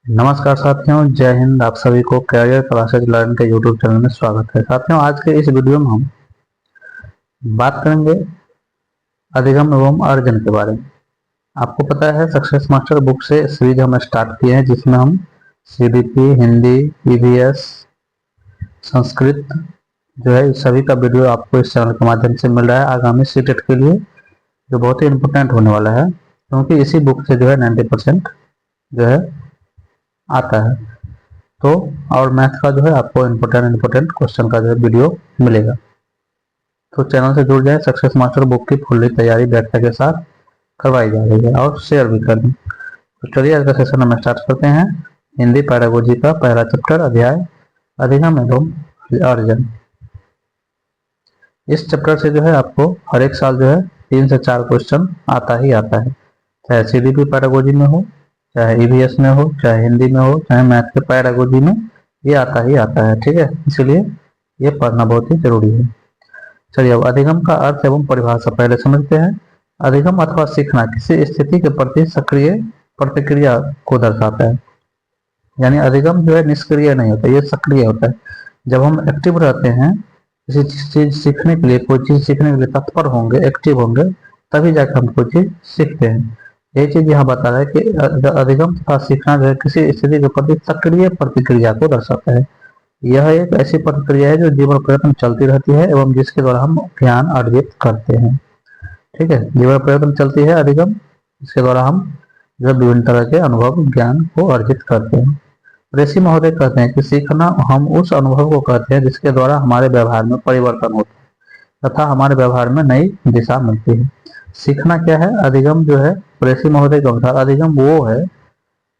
नमस्कार साथियों, जय हिंद। आप सभी को कैरियर क्लासेज लर्न के यूट्यूब चैनल में स्वागत है। साथियों, आज के इस वीडियो में हम बात करेंगे अधिगम एवं अर्जन के बारे में। आपको पता है, सक्सेस मास्टर बुक से सीरीज हम स्टार्ट किए हैं जिसमें हम सीबीपी, हिंदी, ईवीएस, संस्कृत जो है इस सभी का वीडियो आपको इस चैनल के माध्यम से मिल रहा है आगामी सीटेट के लिए, जो बहुत ही इम्पोर्टेंट होने वाला है क्योंकि इसी बुक से जो है 90% जो है आता है। तो और मैथ का जो है आपको इम्पोर्टेंट क्वेश्चन का जो है वीडियो मिलेगा। तो चैनल से जुड़ जाए। सक्सेस मास्टर बुक की फुल्ली तैयारी व्याख्या के साथ करवाई जा रही है और शेयर भी कर दें। तो चलिए आज का सेशन हम स्टार्ट करते हैं। हिंदी पैडागोजी का पहला चैप्टर, अध्याय अधिगम एवं अर्जन। इस चैप्टर से जो है आपको हर एक साल जो है 3 से 4 क्वेश्चन आता ही आता है, चाहे सीडीपी पैडागोजी में हो, चाहे ईवीएस में हो, चाहे हिंदी में हो, चाहे मैथ के पैडागोजी में, ये आता ही आता है। ठीक है, इसलिए ये पढ़ना बहुत ही जरूरी है। चलिए अब अधिगम का अर्थ एवं परिभाषा पहले समझते हैं। अधिगम अथवा सीखना किसी स्थिति के प्रति सक्रिय प्रतिक्रिया को दर्शाता है। यानी अधिगम जो है निष्क्रिय नहीं होता, ये सक्रिय होता है। जब हम एक्टिव रहते हैं, किसी चीज सीखने के लिए, कोई चीज सीखने के लिए तत्पर होंगे, एक्टिव होंगे, तभी जाकर हम कोई चीज सीखते हैं। यही चीज यहाँ बता रहा है कि अधिगम तथा सीखना जो है किसी स्थिति के प्रति सक्रिय प्रतिक्रिया को दर्शाता है। यह एक ऐसी प्रतिक्रिया है जो जीवन पर्यटन चलती रहती है एवं जिसके द्वारा हम ज्ञान अर्जित करते हैं। ठीक है, जीवन पर्यटन चलती है अधिगम, इसके द्वारा हम जो विभिन्न तरह के अनुभव ज्ञान को अर्जित करते हैं। ऋषि महोदय कहते हैं कि सीखना हम उस अनुभव को कहते हैं जिसके द्वारा हमारे व्यवहार में परिवर्तन होता है तथा हमारे व्यवहार में नई दिशा मिलती है। सीखना क्या है? अधिगम जो है ऋषि महोदय के अनुसार अधिगम वो है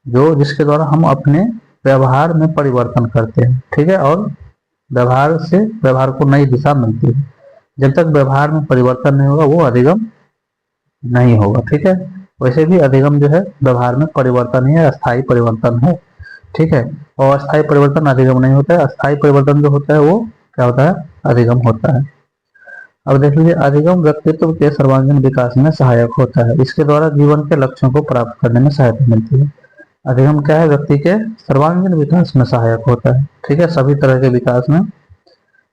जो जिसके द्वारा हम अपने व्यवहार में परिवर्तन करते हैं। ठीक है, और व्यवहार से व्यवहार को नई दिशा मिलती है। जब तक व्यवहार में परिवर्तन नहीं होगा वो अधिगम नहीं होगा। ठीक है, वैसे भी अधिगम जो है व्यवहार में परिवर्तन ही है, अस्थायी परिवर्तन है। ठीक है, और अस्थायी परिवर्तन अधिगम नहीं होता है। अस्थायी परिवर्तन जो होता है वो क्या होता है? अधिगम होता है। अब देख लीजिए, अधिगम व्यक्तित्व के सर्वांगीण विकास में सहायक होता है। इसके द्वारा जीवन के लक्ष्यों को प्राप्त करने में सहायता मिलती है। अधिगम क्या है? व्यक्ति के सर्वांगीण विकास में सहायक होता है। ठीक है, सभी तरह के विकास में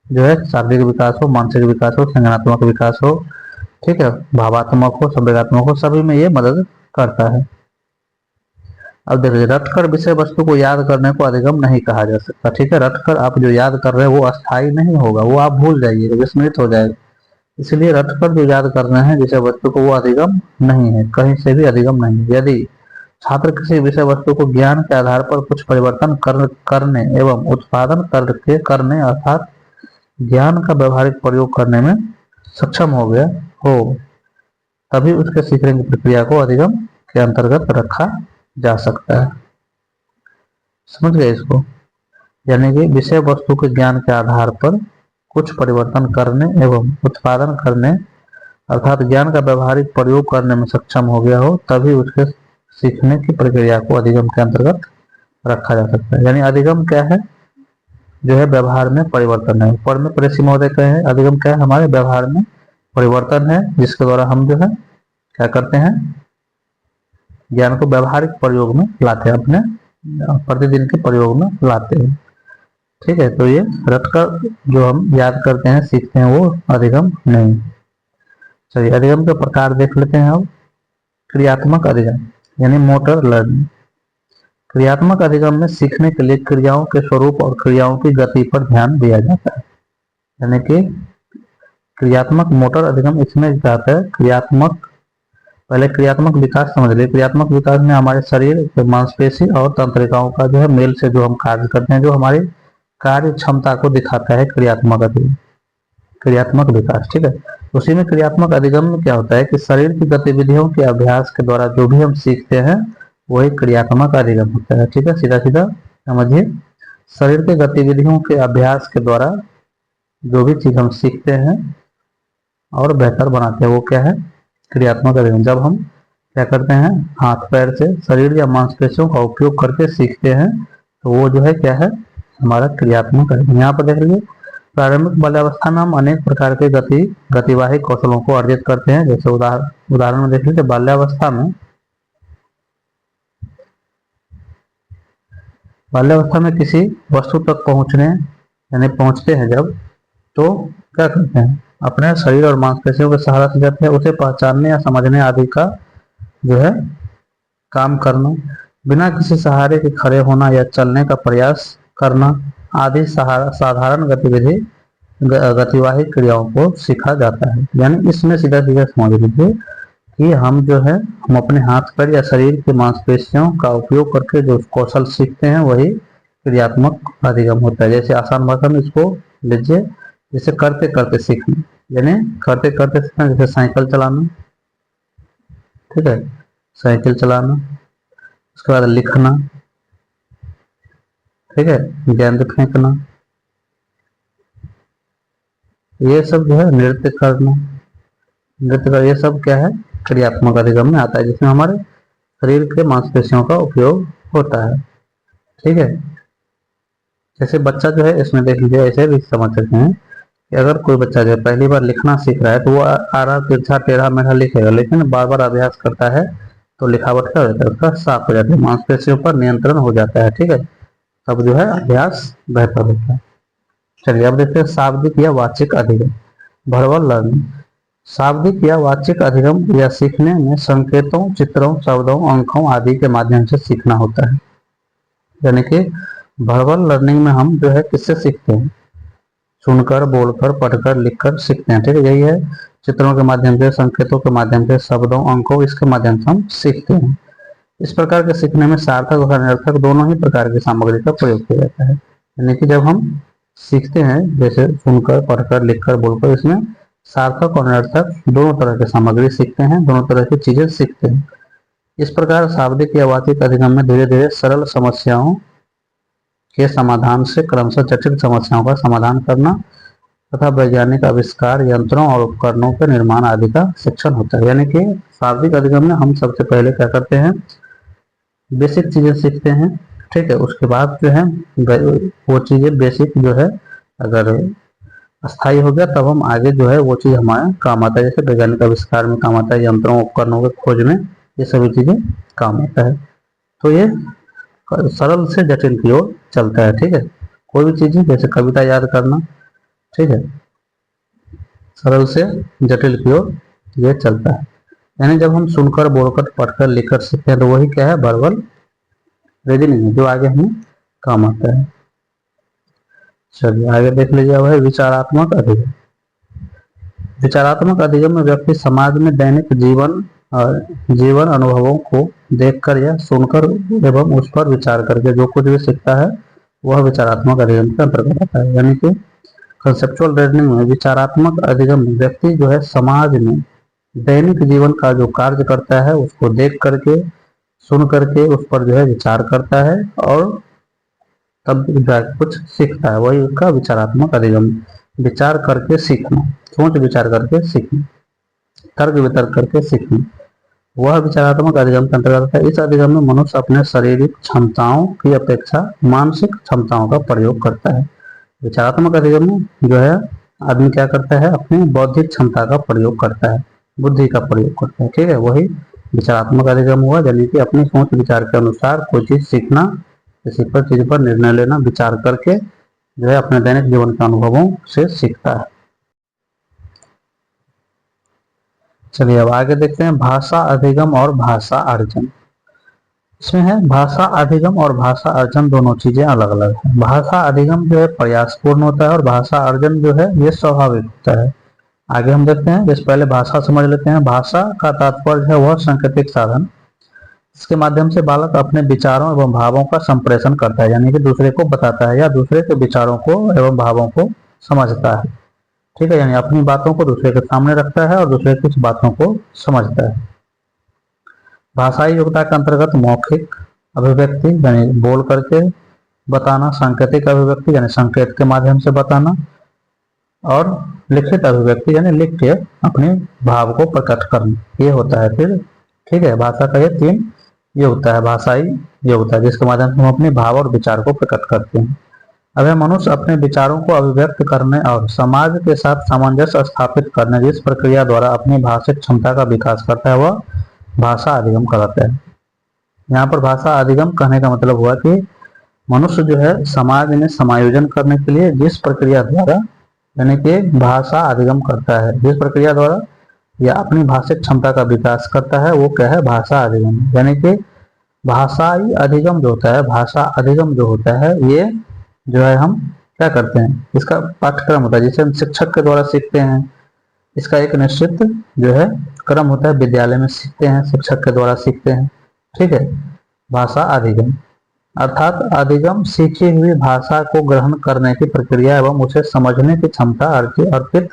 जो है, शारीरिक विकास हो, मानसिक विकास हो, संज्ञानात्मक विकास हो, ठीक है, भावात्मक हो, संवेगात्मक हो, सभी में ये मदद करता है। अब देखिए, रटकर विषय वस्तु को याद करने को अधिगम नहीं कहा जा सकता। ठीक है, रटकर आप जो याद कर रहे हैं वो अस्थायी नहीं होगा, वो आप भूल जाइएगा, विस्मृत हो जाएगा। इसलिए रटकर जो याद कर रहे हैं विषय वस्तु को, वो अधिगम नहीं है, कहीं से भी अधिगम नहीं है। यदि छात्र किसी विषय वस्तु को ज्ञान के आधार पर कुछ परिवर्तन करने एवं उत्पादन करके करने अर्थात ज्ञान का व्यवहारिक प्रयोग करने में सक्षम हो गया हो, तभी उसके सीखने की प्रक्रिया को अधिगम के अंतर्गत रखा जा सकता है। समझ गए इसको? यानी कि विषय वस्तु के ज्ञान के आधार पर कुछ परिवर्तन करने एवं उत्पादन करने अर्थात ज्ञान का व्यवहारिक प्रयोग करने में सक्षम हो गया हो, तभी उसके सीखने की प्रक्रिया को अधिगम के अंतर्गत रखा जा सकता है। यानी अधिगम क्या है? जो है व्यवहार में परिवर्तन है। ऊपर में ऋषि महोदय कहे हैं अधिगम क्या है? हमारे व्यवहार में परिवर्तन है, जिसके द्वारा हम जो है क्या करते हैं? ज्ञान को व्यवहारिक प्रयोग में लाते हैं, अपने प्रतिदिन के प्रयोग में लाते हैं। ठीक है, तो ये रटकर जो हम याद करते हैं, सीखते हैं, वो अधिगम नहीं। चलिए अधिगम के प्रकार देख लेते हैं अब। क्रियात्मक अधिगम यानी मोटर लर्निंग। क्रियात्मक अधिगम में सीखने के लिए क्रियाओं के स्वरूप और क्रियाओं की गति पर ध्यान दिया जाता है। यानी कि क्रियात्मक मोटर अधिगम इसमें जाता है। क्रियात्मक, पहले क्रियात्मक विकास समझ लिए। क्रियात्मक विकास में हमारे शरीर, मांसपेशी और तंत्रिकाओं का जो है मेल से जो हम कार्य करते हैं, जो हमारी कार्य क्षमता को दिखाता है, क्रियात्मक अधिगम, क्रियात्मक विकास। ठीक है, उसी में क्रियात्मक अधिगम में क्या होता है कि शरीर की गतिविधियों के अभ्यास के द्वारा जो भी हम सीखते हैं वही क्रियात्मक अधिगम होता है। ठीक है, सीधा सीधा समझिए, शरीर के गतिविधियों के अभ्यास के द्वारा जो भी चीज हम सीखते हैं और बेहतर बनाते हैं, वो क्या है? क्रियात्मक अधिगम। जब हम क्या करते हैं, हाथ पैर से, शरीर या मांसपेशियों का उपयोग करके सीखते हैं, तो वो जो है क्या है? हमारा क्रियात्मक अधिगम। यहाँ पर देख लीजिए, प्रारंभिक बाल्यावस्था में हम अनेक प्रकार के गतिवाही कौशलों को अर्जित करते हैं। जैसे उदाहरण में देख लीजिए, बाल्यावस्था में बाल्यावस्था में किसी वस्तु तक पहुंचने यानी पहुंचते हैं जब, तो क्या करते हैं, अपने शरीर और मांसपेशियों के सहारा से जाते हैं, उसे पहचानने या समझने आदि का जो है काम करना, बिना किसी सहारे के खड़े होना या चलने का प्रयास करना आदि साधारण गतिवाही क्रियाओं को सीखा जाता है। यानी इसमें सीधा सीधा समझ लीजिए कि हम जो है हम अपने हाथ पैर या शरीर की मांसपेशियों का उपयोग करके जो कौशल सीखते हैं वही क्रियात्मक अधिगम होता है। जैसे आसान भाषा में इसको लीजिए, जैसे करते करते सीखना, यानी करते करते सीखना, जैसे साइकिल चलाना, ठीक है, साइकिल चलाना, उसके बाद लिखना, ठीक है, गेंद फेंकना, ये सब जो है नृत्य करना, नृत्य का ये सब क्या है, क्रियात्मक अधिगम में आता है, जिसमें हमारे शरीर के मांसपेशियों का उपयोग होता है। ठीक है, जैसे बच्चा जो है, इसमें देख लीजिए, ऐसे भी समझ सकते हैं कि अगर कोई बच्चा जो है पहली बार लिखना सीख रहा है तो वो आरा तिरछा टेढ़ा मेढ़ा लिखेगा, लेकिन बार बार अभ्यास करता है तो लिखावट क्या होता है, उसका साफ हो जाता है, मांसपेशियों पर नियंत्रण हो जाता है। ठीक है, तब जो है अभ्यास बेहतर होता है। चलिए अब देखते हैं शाब्दिक या वाचिक अधिगम, वर्बल लर्निंग। शाब्दिक या वाचिक अधिगम या सीखने में संकेतों, चित्रों, शब्दों, अंकों आदि के माध्यम से सीखना होता है। यानी कि वर्बल लर्निंग में हम जो है किससे सीखते हैं, सुनकर, बोलकर, पढ़कर, लिखकर सीखते हैं। ठीक है, यही है, चित्रों के माध्यम से, संकेतों के माध्यम से, शब्दों, अंकों, इसके माध्यम से हम सीखते हैं। इस प्रकार के सीखने में सार्थक और निरर्थक दोनों ही प्रकार की सामग्री का प्रयोग किया जाता है। यानी कि जब हम सीखते हैं, जैसे सुनकर, पढ़कर, लिखकर, बोलकर, इसमें सार्थक और निरर्थक दोनों तरह की सामग्री सीखते हैं, दोनों तरह की चीजें सीखते हैं। इस प्रकार शाब्दिक या वाचिक अधिगम में धीरे धीरे सरल समस्याओं के समाधान से क्रमशः जटिल समस्याओं का समाधान करना तथा वैज्ञानिक आविष्कार, यंत्रों और उपकरणों के निर्माण आदि का शिक्षण होता है। यानी कि शाब्दिक अधिगम में हम सबसे पहले क्या करते हैं, बेसिक चीजें सीखते हैं। ठीक है, उसके बाद जो है वो चीजें बेसिक जो है अगर अस्थायी हो गया तब हम आगे जो है वो चीज हमारे काम आता है, जैसे वैज्ञानिक आविष्कार में काम आता है, यंत्रों उपकरणों के खोज में, ये सभी चीजें काम आता है। तो ये सरल से जटिल की ओर चलता है। ठीक है, कोई भी चीज जैसे कविता याद करना, ठीक है, सरल से जटिल की ओर ये चलता है। यानी जब हम सुनकर, बोलकर, पढ़कर, लिखकर सीखते हैं तो वही क्या है, वर्बल रीजनिंग है, जो आगे हमें काम आता है। चलिए आगे देख लीजिए, वह विचारात्मक अधिगम। विचारात्मक अधिगम में व्यक्ति समाज में दैनिक जीवन अनुभवों को देखकर या सुनकर एवं उस पर विचार करके जो कुछ भी सीखता है वह विचारात्मक अधिगम के अंतर्गत आता है। यानी कि कंसेप्चुअल रीजनिंग में विचारात्मक अधिगम में व्यक्ति जो है समाज में दैनिक जीवन का जो कार्य करता है उसको देख करके, सुन करके उस पर जो है विचार करता है और तब जाकर कुछ सीखता है, वही उसका विचारात्मक अधिगम। विचार करके सीखना, सोच विचार करके सीखना, तर्क वितर्क करके सीखना, वह विचारात्मक अधिगम के अंतर्गत है। इस अधिगम में मनुष्य अपने शारीरिक क्षमताओं की अपेक्षा मानसिक क्षमताओं का प्रयोग करता है। विचारात्मक अधिगम में जो है आदमी क्या करता है, अपनी बौद्धिक क्षमता का प्रयोग करता है, बुद्धि का प्रयोग करता है। ठीक है, वही विचारात्मक अधिगम हुआ, यानी कि अपनी सोच विचार के अनुसार कोई चीज सीखना, किसी पर चीज पर निर्णय लेना, विचार करके जो है अपने दैनिक जीवन के अनुभवों से सीखता है। चलिए अब आगे देखते हैं भाषा अधिगम और भाषा अर्जन। इसमें है भाषा अधिगम और भाषा अर्जन, दोनों चीजें अलग अलग है। भाषा अधिगम जो है प्रयासपूर्ण होता है और भाषा अर्जन जो है ये स्वाभाविक होता है। आगे हम देखते हैं, जैसे पहले भाषा समझ लेते हैं। भाषा का तात्पर्य है वह सांकेतिक साधन, इसके माध्यम से बालक अपने विचारों एवं भावों का संप्रेषण करता है, यानी कि दूसरे को बताता है या दूसरे के विचारों को एवं भावों को समझता है। ठीक है, यानी अपनी बातों को दूसरे के सामने रखता है और दूसरे की बातों को समझता है। भाषाई योग्यता के अंतर्गत मौखिक अभिव्यक्ति यानी बोल करके बताना, सांकेतिक अभिव्यक्ति यानी संकेत के माध्यम से बताना, और लिखित अभिव्यक्ति यानी लिख के अपने भाव को प्रकट करना, ये होता है। फिर ठीक है, भाषा का ये 3 योग्यता है, भाषाई योग्यता, जिसके माध्यम से हम अपने भाव और विचार को प्रकट करते हैं। अब मनुष्य अपने विचारों को अभिव्यक्त करने और समाज के साथ सामंजस्य स्थापित करने जिस प्रक्रिया द्वारा अपनी भाषिक क्षमता का विकास करता है वह भाषा अधिगम कहलाता है। यहाँ पर भाषा अधिगम कहने का मतलब हुआ कि मनुष्य जो है समाज में समायोजन करने के लिए जिस प्रक्रिया द्वारा यानी कि भाषा अधिगम करता है, जिस प्रक्रिया द्वारा या अपनी भाषिक क्षमता का विकास करता है, वो क्या है, भाषा अधिगम। यानी कि भाषाई अधिगम जो होता है, भाषा अधिगम जो होता है, ये जो है हम क्या करते हैं, इसका पाठ्यक्रम होता है जिसे हम शिक्षक के द्वारा सीखते हैं। इसका एक निश्चित जो है क्रम होता है, विद्यालय में सीखते हैं, शिक्षक के द्वारा सीखते हैं। ठीक है, भाषा अधिगम अर्थात अधिगम सीखी हुई भाषा को ग्रहण करने की प्रक्रिया एवं उसे समझने की क्षमता अर्पित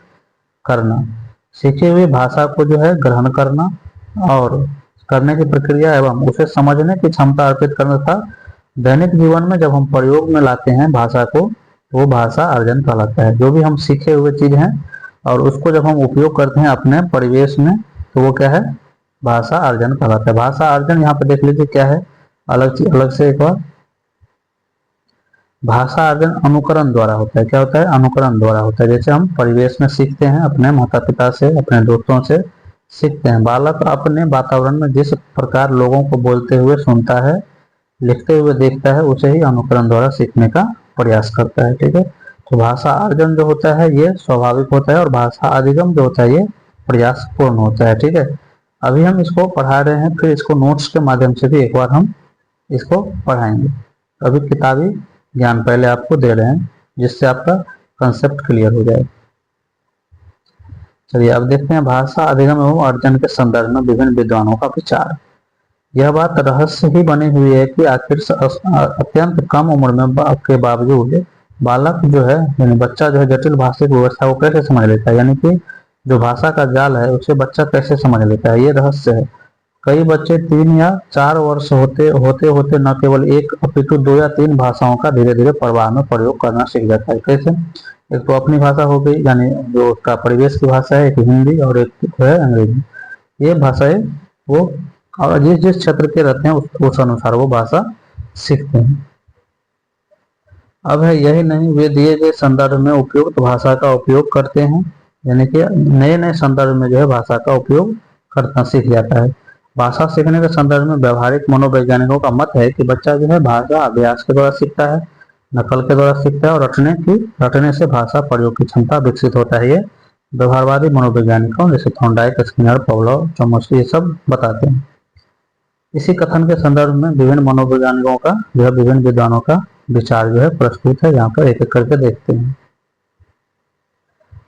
करना। सीखी हुई भाषा को जो है ग्रहण करना और करने की प्रक्रिया एवं उसे समझने की क्षमता अर्पित करना था। दैनिक जीवन में जब हम प्रयोग में लाते हैं भाषा को, तो वो भाषा अर्जन कहलाता है। जो भी हम सीखे हुए चीज हैं और उसको जब हम उपयोग करते हैं अपने परिवेश में, तो वो क्या है, भाषा अर्जन कहलाता है। भाषा अर्जन यहाँ पे देख लीजिए क्या है, अलग से एक बार, भाषा अर्जन अनुकरण द्वारा होता है। क्या होता है, अनुकरण द्वारा होता है। जैसे हम परिवेश में सीखते हैं, अपने माता पिता से, अपने दोस्तों से सीखते हैं। बालक अपने वातावरण में जिस प्रकार लोगों को बोलते हुए सुनता है, लिखते हुए देखता है, उसे ही अनुकरण द्वारा सीखने का प्रयास करता है। ठीक है, तो भाषा अर्जन जो होता है ये स्वाभाविक होता है और भाषा अधिगम जो होता है ये प्रयासपूर्ण होता है। ठीक है, अभी हम इसको पढ़ा रहे हैं, फिर इसको नोट्स के माध्यम से भी एक बार हम इसको पढ़ाएंगे। अभी किताबी ज्ञान पहले आपको दे रहे हैं जिससे आपका कंसेप्ट क्लियर हो जाए। चलिए अब देखते हैं भाषा अधिगम एवं अर्जन के संदर्भ में विभिन्न विद्वानों का विचार। यह बात रहस्य ही बनी हुई है कि आखिर अत्यंत कम उम्र में के बावजूद बालक जो है यानी बच्चा जो है जटिल भाषिक व्यवस्था को कैसे समझ लेता है, यानी कि जो भाषा का जाल है उसे बच्चा कैसे समझ लेता है, ये रहस्य है। कई बच्चे 3 या 4 वर्ष होते होते न केवल एक अपितु 2 या 3 भाषाओं का धीरे धीरे प्रवाह में प्रयोग करना सीख जाता है। कैसे, एक तो अपनी भाषा हो गई यानी जो उसका परिवेश की भाषा है, एक हिंदी और एक जो है अंग्रेजी। ये भाषाएं वो और जिस जिस क्षेत्र के रहते हैं उस अनुसार वो भाषा सीखते हैं। अब है यही नहीं, वे दिए गए संदर्भ में उपयुक्त भाषा का उपयोग करते हैं, यानी कि नए नए संदर्भ में जो है भाषा का उपयोग करना सीख जाता है। भाषा सीखने के संदर्भ में व्यवहारिक मनोवैज्ञानिकों का मत है कि बच्चा जो है भाषा अभ्यास के द्वारा सीखता है, नकल के द्वारा सीखता है और रटने से भाषा प्रयोग की क्षमता विकसित होता है। ये व्यवहारवादी मनोवैज्ञानिकों जैसे थॉर्नडाइक, स्किनर, पावलोव, चॉम्स्की ये सब बताते हैं। इसी कथन के संदर्भ में विभिन्न मनोवैज्ञानिकों का जो है विभिन्न विद्वानों का विचार जो है प्रस्तुत है, यहाँ पर एक एक करके देखते हैं।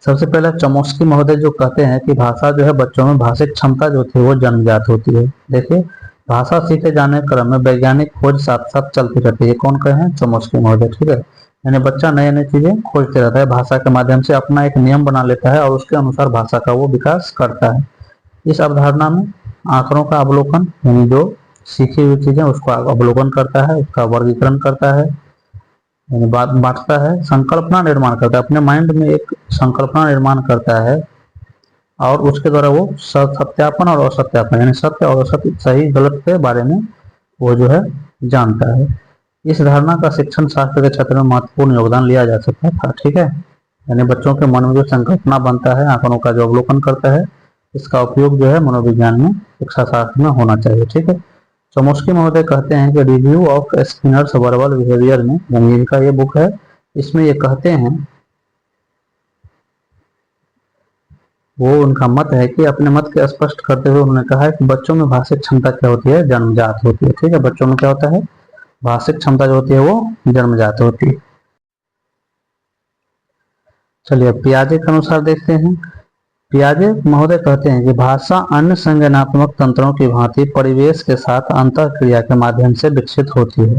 सबसे पहले चॉम्स्की महोदय जो कहते हैं कि भाषा जो है बच्चों में भाषिक क्षमता जो होती है वो जन्मजात होती है। देखिए, भाषा सीखे जाने के क्रम में वैज्ञानिक खोज साथ साथ चलती रहती है। कौन कहे हैं, चॉम्स्की महोदय। ठीक है, यानी बच्चा नई नई चीजें खोजते रहता है, भाषा के माध्यम से अपना एक नियम बना लेता है और उसके अनुसार भाषा का वो विकास करता है। इस अवधारणा में आंकड़ों का अवलोकन यानी जो सीखी हुई चीजें उसको अवलोकन करता है, उसका वर्गीकरण करता है, यानी बात बांटता है, संकल्पना निर्माण करता है, अपने माइंड में एक संकल्पना निर्माण करता है और उसके द्वारा वो सत्यापन और असत्यापन यानी सत्य और असत्य, सही गलत के बारे में वो जो है जानता है। इस धारणा का शिक्षण शास्त्र के क्षेत्र में महत्वपूर्ण योगदान लिया जा सकता था। ठीक है, यानी बच्चों के मन में जो संकल्पना बनता है, आंकड़ों का जो अवलोकन करता है, इसका उपयोग जो है मनोविज्ञान में, शिक्षा शास्त्र में होना चाहिए। ठीक है, चॉम्स्की महोदय कहते हैं कि review of Skinner's verbal behaviour में, यानी इनका ये बुक है, इसमें ये कहते हैं, वो उनका मत है कि अपने मत के स्पष्ट करते हुए उन्होंने कहा है कि बच्चों में भाषिक क्षमता क्या होती है, जन्मजात होती है। ठीक है, बच्चों में क्या होता है, भाषिक क्षमता जो होती है वो जन्मजात होती है। चलिए पियाजे के अनुसार देखते हैं। पियाजे महोदय कहते हैं कि भाषा अन्य संज्ञानात्मक तंत्रों की भांति परिवेश के साथ अंतः क्रिया के माध्यम से विकसित होती है।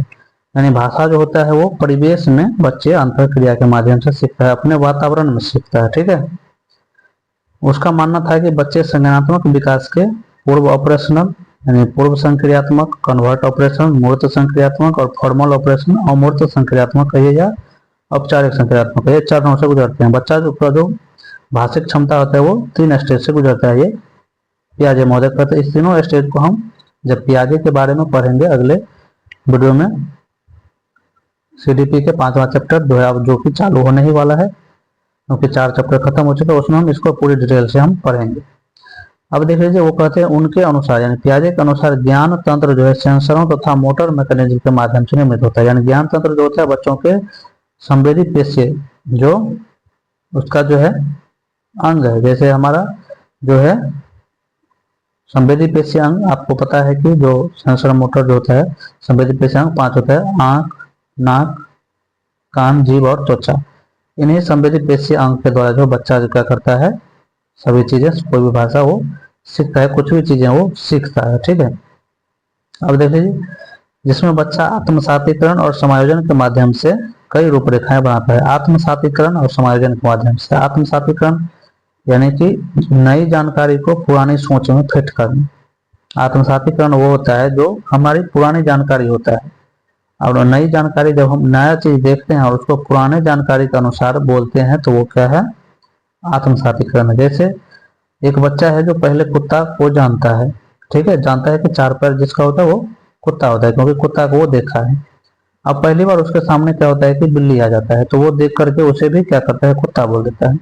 यानी भाषा जो होता है वो परिवेश में बच्चे अंतः क्रिया के माध्यम से सीखता है, अपने वातावरण में सीखता है। ठीक है, उसका मानना था कि बच्चे संज्ञानात्मक विकास के पूर्व ऑपरेशनल यानी पूर्व संक्रियात्मक, कन्वर्ट ऑपरेशन, मूर्त संक्रियात्मक और फॉर्मल ऑपरेशन, अमूर्त संक्रियात्मक कहिए या औपचारिक संक्रियात्मक, ये चरणों से गुजरते हैं। बच्चा जो भाषिक क्षमता होता है वो 3 स्टेज से गुजरता है। ये पियाजे महोदय कहते हैं। इस तीनों स्टेज को हम जब पियाजे के बारे में पढ़ेंगे अगले वीडियो में, सीडीपी के 5वां चैप्टर जो कि चालू होने ही वाला है, क्योंकि 4 चैप्टर खत्म हो चुके हैं, उसमें हम इसको पूरी डिटेल से हम पढ़ेंगे। अब देख लीजिए वो कहते हैं उनके अनुसार यानी पियाजे के अनुसार ज्ञान तंत्र जो है सेंसरों तथा मोटर मैकेनिज्म के माध्यम से निर्मित होता है। यानी ज्ञान तंत्र जो होता है बच्चों के संवेदी पेशी जो उसका जो है अंग है, जैसे हमारा जो है संवेदी पेशी अंग आपको पता है कि जो सेंसर मोटर जो होता है संवेदी पेशी अंग 5 होता है, आंख, नाक, कान, जीभ और त्वचा। इन्हीं संवेदी पेशी अंग के द्वारा जो बच्चा जो क्या करता है सभी चीजें कोई भी भाषा वो सीखता है, कुछ भी चीजें वो सीखता है। ठीक है, अब देख लीजिए जिसमें बच्चा आत्मसातीकरण और समायोजन के माध्यम से कई रूपरेखाएं बनाता है। आत्मसातीकरण और समायोजन के माध्यम से, आत्मसातीकरण यानी कि नई जानकारी को पुरानी सोच में फिट करना। आत्मसातीकरण वो होता है जो हमारी पुरानी जानकारी होता है, और नई जानकारी जब हम नया चीज देखते हैं और उसको पुराने जानकारी के अनुसार बोलते हैं तो वो क्या है आत्मसातीकरण है। जैसे एक बच्चा है जो पहले कुत्ता को जानता है, ठीक है, जानता है कि 4 पैर जिसका होता है वो कुत्ता होता है क्योंकि कुत्ता को वो देखा है। अब पहली बार उसके सामने क्या होता है कि बिल्ली आ जाता है तो वो देख करके उसे भी क्या करता है कुत्ता बोल देता है।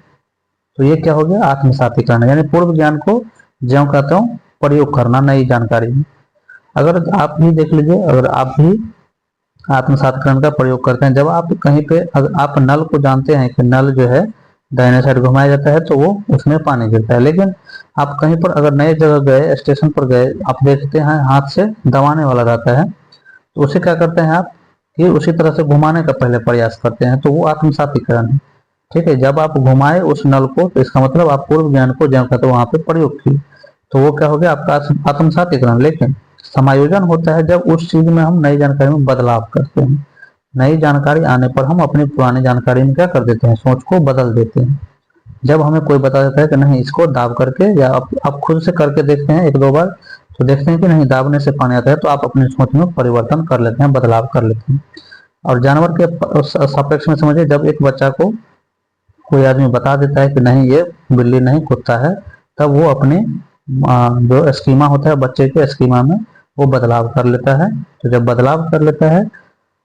तो ये क्या हो गया आत्मसातीकरण, यानी पूर्व ज्ञान को ज्यों कहता हूँ प्रयोग करना नई जानकारी में। अगर आप भी देख लीजिए, अगर आप भी आत्मसातीकरण का प्रयोग करते हैं, जब आप कहीं पे अगर आप नल को जानते हैं कि नल जो है दाहिने साइड घुमाया जाता है तो वो उसमें पानी गिरता है, लेकिन आप कहीं पर अगर नए जगह गए स्टेशन पर गए आप देखते हैं हाथ से दबाने वाला रहता है तो उसे क्या करते हैं आप कि उसी तरह से घुमाने का पहले प्रयास करते हैं, तो वो आत्मसातीकरण है। ठीक है, जब आप घुमाए उस नल को तो इसका मतलब आप पूर्व ज्ञान को जब कहते वहां पे प्रयोग किए, तो वो क्या हो गया आपका आत्मसातीकरण। लेकिन समायोजन होता है जब उस चीज में हम नई जानकारी में बदलाव करते हैं। नई जानकारी आने पर हम अपनी पुरानी जानकारी में क्या कर देते हैं सोच को बदल देते हैं। जब हमें कोई बता देता है कि नहीं इसको दाब करके, या आप खुद से करके देखते हैं 1-2 बार तो देखते हैं कि नहीं दाबने से पानी आता है, तो आप अपनी सोच में परिवर्तन कर लेते हैं, बदलाव कर लेते हैं। और जानवर के सापेक्ष में समझिए, जब एक बच्चा को कोई आदमी बता देता है कि नहीं ये बिल्ली नहीं कुत्ता है, तब वो अपने जो स्कीमा होता है बच्चे के स्कीमा में वो बदलाव कर लेता है। तो जब बदलाव कर लेता है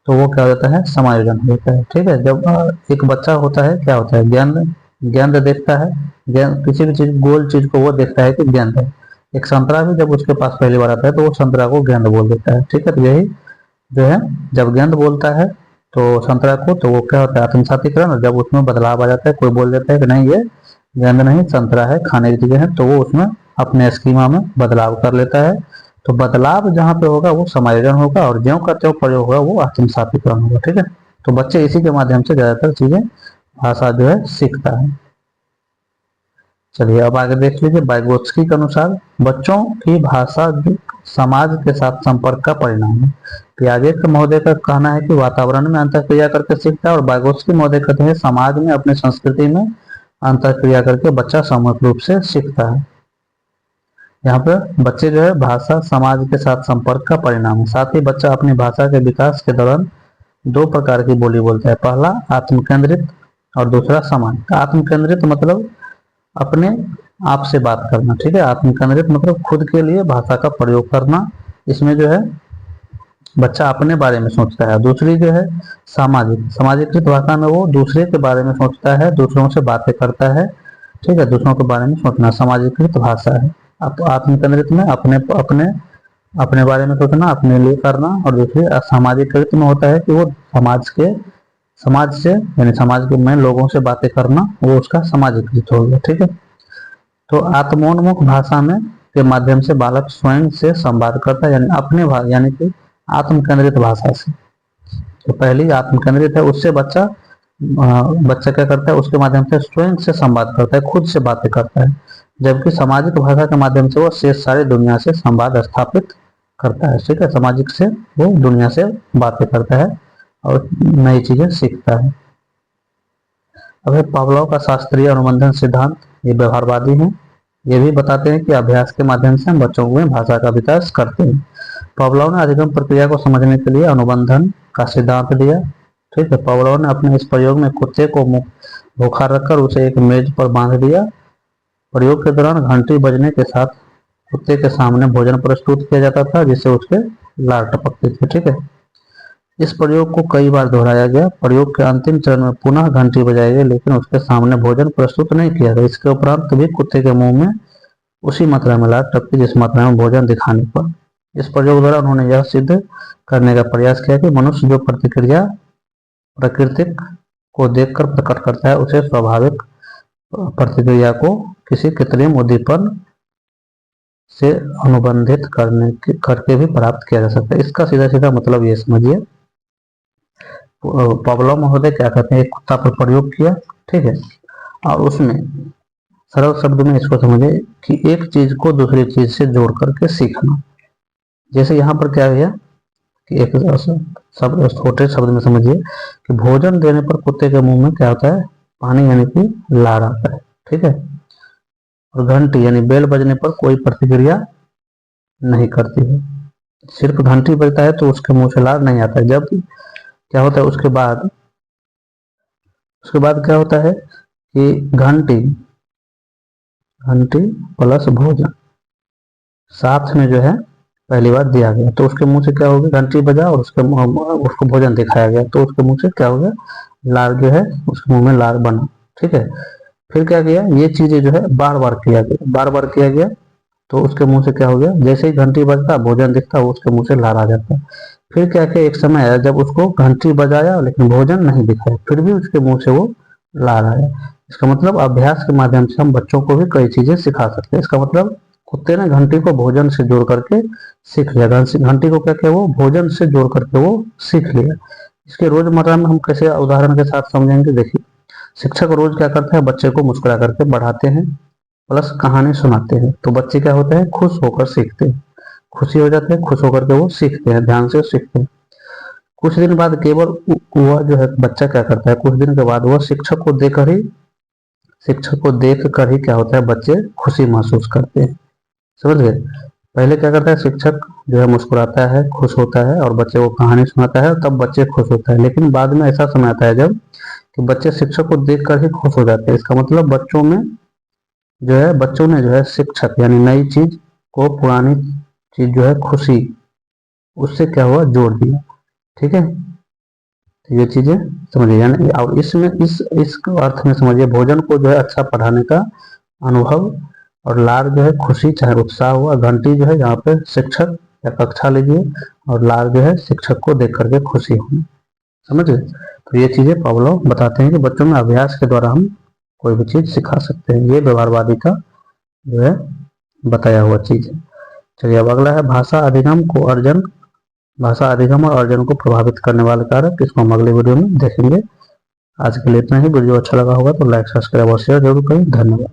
तो वो क्या होता है समायोजन होता है। ठीक है, जब एक बच्चा होता है क्या होता है गेंद गेंद देखता है, गेंद किसी भी चीज गोल चीज को वो देखता है कि गेंद है। एक संतरा भी जब उसके पास पहली बार आता है तो वो संतरा को गेंद बोल देता है। ठीक है, तो यही जो है जब गेंद बोलता है तो संतरा को तो वो क्या होता है आत्मसातीकरण, और जब उसमें बदलाव आ जाता है कोई बोल देता है कि नहीं ये गेंद नहीं संतरा है खाने की चीजें हैं, तो वो उसमें अपने स्कीमा में बदलाव कर लेता है। तो बदलाव जहाँ पे होगा वो समायोजन होगा, और ज्यों करते हो प्रयोग होगा वो आत्मसातीकरण होगा। ठीक है, तो बच्चे इसी के माध्यम से ज्यादातर चीजें भाषा जो है सीखता है। चलिए अब आगे देख लीजिए, वाइगोत्स्की के अनुसार बच्चों की भाषा समाज के साथ संपर्क का परिणाम है। पियाजे महोदय का कहना है कि वातावरण में अंतःक्रिया करके सीखता है, और वाइगोत्स्की महोदय कहते हैं समाज में अपनी संस्कृति में अंतःक्रिया करके बच्चा सामूहिक रूप से सीखता है। यहाँ पे बच्चे जो है भाषा समाज के साथ संपर्क का परिणाम है। साथ ही बच्चा अपनी भाषा के विकास के दौरान 2 प्रकार की बोली बोलता है, पहला आत्मकेंद्रित और दूसरा सामान्य। आत्मकेंद्रित मतलब अपने आप से बात करना, ठीक है, आत्मकेंद्रित मतलब खुद के लिए भाषा का प्रयोग करना, इसमें जो है बच्चा अपने बारे में सोचता है। दूसरी जो है सामाजिक, सामाजिकृत भाषा में वो दूसरे के बारे में सोचता है, दूसरों से बातें करता है। ठीक है, दूसरों के बारे में सोचना सामाजिकृत भाषा है। आत्मकेंद्रित में अपने अपने अपने बारे में सोचना, अपने लिए करना, और दूसरी सामाजिकृत में होता है कि वो समाज से यानी समाज के में लोगों से बातें करना, वो उसका सामाजिकृत हो गया। ठीक है, तो आत्मोन्मुख भाषा में के माध्यम से बालक स्वयं से संवाद करता है, यानी अपने यानी कि आत्मकेंद्रित भाषा से। तो पहली आत्मकेंद्रित है, उससे बच्चा क्या करता है उसके माध्यम से स्वयं से संवाद करता है, खुद से बातें करता है। जबकि सामाजिक भाषा के माध्यम से वो शेष सारी दुनिया से संवाद स्थापित करता है। ठीक है, सामाजिक से वो दुनिया से बातें करता है और नई चीजें सीखता है। अब पावलोव का शास्त्रीय अनुबंधन सिद्धांत, ये व्यवहारवादी है। ये भी बताते हैं कि अभ्यास के माध्यम से हम बच्चों में भाषा का विकास करते हैं। पावलोव ने अधिगम प्रक्रिया को समझने के लिए अनुबंधन का सिद्धांत दिया। ठीक है, पावलोव ने अपने इस प्रयोग में कुत्ते को भूखा रखकर उसे एक मेज पर बांध दिया। प्रयोग के दौरान घंटी बजने के साथ कुत्ते के सामने भोजन प्रस्तुत किया जाता था जिससे उसके लार टपकते थे। ठीक है, इस प्रयोग को कई बार दोहराया गया। प्रयोग के अंतिम चरण में पुनः घंटी बजाई गई, लेकिन उसके सामने भोजन प्रस्तुत नहीं किया गया। इसके उपरांत भी कुत्ते के मुंह में उसी मात्रा में लार टपके जिस मात्रा में भोजन दिखाने पर। इस प्रयोग द्वारा उन्होंने यह सिद्ध करने का प्रयास किया कि मनुष्य जो प्रतिक्रिया प्राकृतिक को देखकर प्रकट करता है उसे स्वाभाविक प्रतिक्रिया को किसी कृत्रिम उद्दीपन से अनुबंधित करके भी प्राप्त किया जा सकता है। इसका सीधा सीधा मतलब ये समझिए, पावलोव महोदय क्या कहते हैं, एक कुत्ता पर प्रयोग किया, ठीक है, और उसमें सरल शब्द में इसको समझे कि एक चीज को दूसरी चीज से जोड़ करके सीखना। जैसे यहाँ पर क्या है कि एक शब्द, छोटे शब्द में समझिए कि भोजन देने पर कुत्ते के मुंह में क्या होता है, पानी यानी कि लार आता है, ठीक है, और घंटी यानी बेल बजने पर कोई प्रतिक्रिया नहीं करती है। सिर्फ घंटी बजता है तो उसके मुंह से लार नहीं आता है। जब क्या होता है उसके बाद क्या होता है कि घंटी प्लस भोजन साथ में जो है पहली बार दिया गया तो उसके मुंह से क्या हो गया, घंटी बजा और उसको भोजन दिखाया गया तो उसके मुंह से क्या हो गया, लार जो है उसके मुंह में लार बना, ठीक है। फिर क्या किया, ये चीजें जो है बार बार किया गया तो उसके मुंह से क्या हो गया, जैसे ही घंटी बजता भोजन दिखता उसके मुंह से लार आ जाता। फिर क्या किया, एक समय आया जब उसको घंटी बजाया लेकिन भोजन नहीं दिखाया, फिर भी उसके मुंह से वो लार आया। इसका मतलब अभ्यास के माध्यम से हम बच्चों को भी कई चीजें सिखा सकते हैं। इसका मतलब कुत्ते ने घंटी को भोजन से जोड़ करके सीख लिया, घंटी को क्या किया, वो भोजन से जोड़ करके वो सीख लिया। इसके रोजमर्रा में हम कैसे उदाहरण के साथ समझेंगे, देखिए शिक्षक रोज क्या करते हैं, बच्चे को मुस्कुरा करके बढ़ाते हैं प्लस कहानी सुनाते हैं तो बच्चे क्या होते हैं, खुश होकर सीखते हैं, खुशी हो जाते हैं, खुश होकर के वो सीखते हैं, ध्यान से सीखते हैं। कुछ दिन बाद केवल वह जो है बच्चा क्या करता है, कुछ दिन के बाद वह शिक्षक को देख कर ही क्या होता है, बच्चे खुशी महसूस करते हैं, समझ गए। पहले क्या करता है, शिक्षक जो है मुस्कुराता है, खुश होता है और बच्चे को कहानी सुनाता है तब बच्चे खुश होता है। लेकिन बाद में ऐसा समय आता है जब कि बच्चे शिक्षक को देख कर ही खुश हो जाते हैं। इसका मतलब बच्चों ने जो है शिक्षक यानी नई चीज को पुरानी चीज जो है खुशी उससे क्या हुआ, जोड़ दिया, ठीक है। तो ये चीजें समझिए, यानी और इसमें इस अर्थ में समझिए भोजन को जो है अच्छा पढ़ाने का अनुभव, और लार जो है खुशी चाहे उत्साह हुआ, घंटी जो है यहाँ पे शिक्षक या कक्षा लीजिए, और लार जो है शिक्षक को देख करके खुशी होनी, समझ गए। तो ये चीजें पावलोव बताते हैं कि बच्चों में अभ्यास के द्वारा हम कोई भी चीज सिखा सकते हैं। ये व्यवहारवादी का जो है बताया हुआ चीज है। चलिए अब अगला है भाषा अधिगम और अर्जन को प्रभावित करने वाले कारक। इसको हम अगले वीडियो में देखेंगे। आज के लिए इतना ही। वीडियो अच्छा लगा होगा तो लाइक, सब्सक्राइब और शेयर जरूर करें। धन्यवाद।